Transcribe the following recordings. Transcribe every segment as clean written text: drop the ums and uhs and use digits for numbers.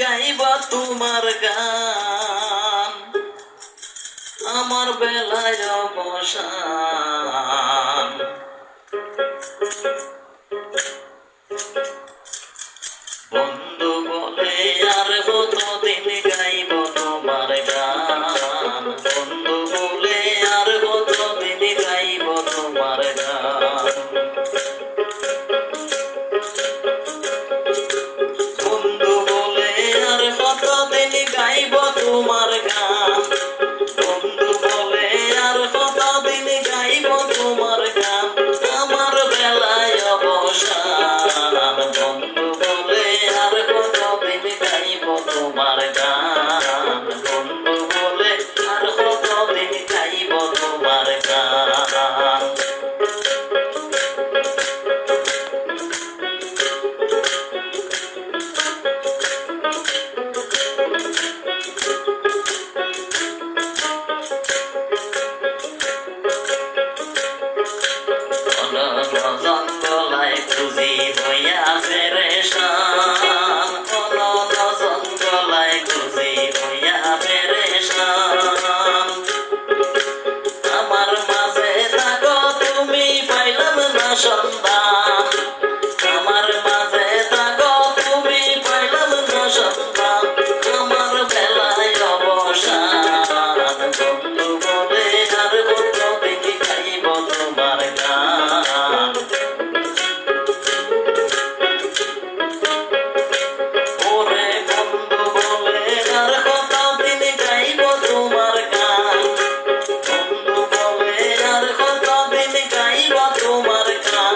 গাইব তোমার গান, আমার বেলায় অবসান। বন্ধু বলে আর কতদিন গাইব তোমার গান, বন্ধু বলে আর কতদিন গাইব তোমার গান। বন্ধু বলে আর কতদিন গাইব তোমার গান, বন্ধু বলে আর কতদিন গাইব তোমার গান, আমার বেলায় অবসান। বন্ধু বলে আর কতদিন গাইব তোমার গান, বন্ধু বলে আর কতদিন গাইব তোমার গান। জঙ্গলায় খুঁজি বইয়া পেরেশান, জঙ্গলায় খুঁজি বইয়া পেরেশান। আমার মাঝে থাকো তুমি পাইলাম না সন্ধান, আমার মাঝে থাকো তুমি পাইলাম না সন্ধান, আমার বেলায় অবসান। বন্ধু বলে আর কতদিন খাইব তোমার গান, ওরে বন্ধু বলে আর কতদিন গাইব তোমার গান, বন্ধু বলে আর কতদিন গাইব তোমার গান,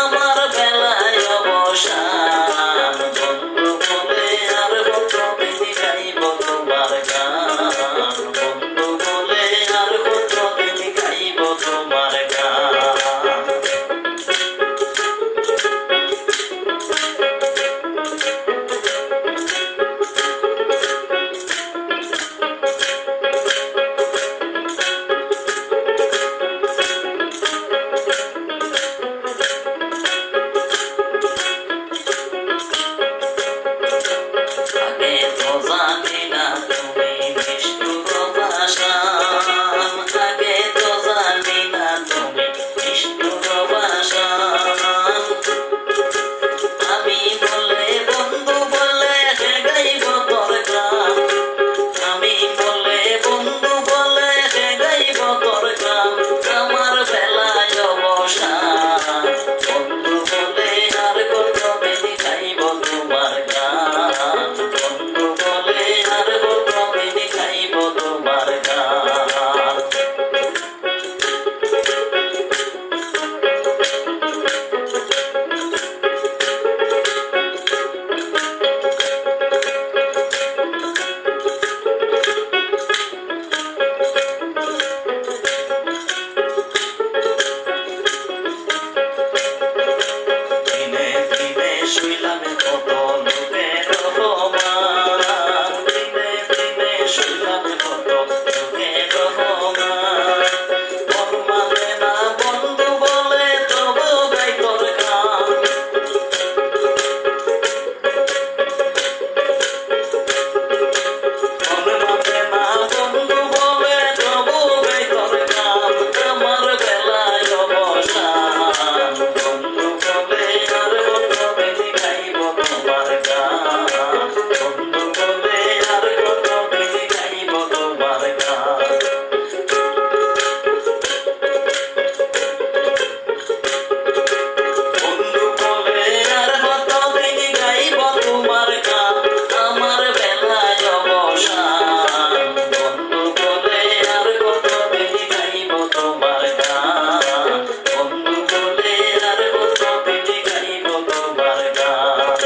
আমার বেলায় অবসান। বন্ধু বলে আর কতদিন গাইব তোমার গান, বন্ধু বলে আর কতদিন গাইব তোমার গান। আগে তো জানি না তুমি নিষ্ঠুর ভাষান, আগে তো জানি না তুমি নিষ্ঠুর ভাষান। আমি বলে বন্ধু বলে হে গাইব তোর গান, আমি বলে বন্ধু বলে হে গাইব তোর গান, আমার বেলায় অবসান। বন্ধু বলে আর কতদিন গাইব তোমার গান, বন্ধু বলে আর কতদিন গাইব তোমার গান। দিনে দিনে শুইলাম কত লোকের অপমান, দিনে দিনে শুইলাম কত লোকের অপমান। মন মানে না বন্ধু বলে তবু গাই তোর গান, মন মানে না বন্ধু বলে তবু গাই তোর গান, আমার বেলায় অবসান। বন্ধু বলে আর কতদিন গাইব তোমার গান, বন্ধু বলে আর কতদিন গাইব তোমার গান। বন্ধু বলে আর কতদিন গাইব তোমার গান, আমার বেলায় অবসান। বন্ধু বলে আর কতদিন গাইব তোমার গান, বন্ধু বলে আর কতদিন গাইব তোমার গান।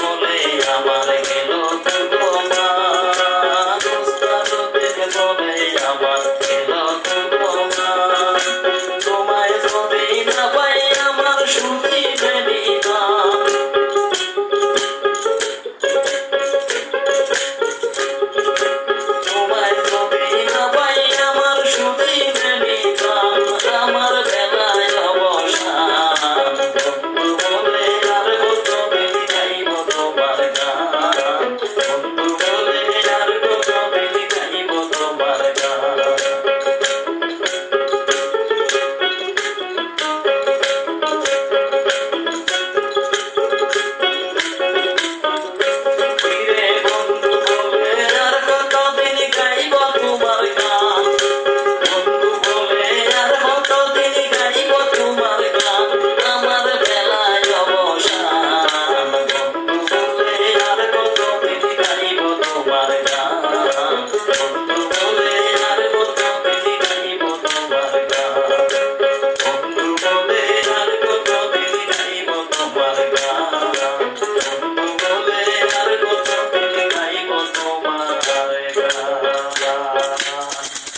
বলে আমার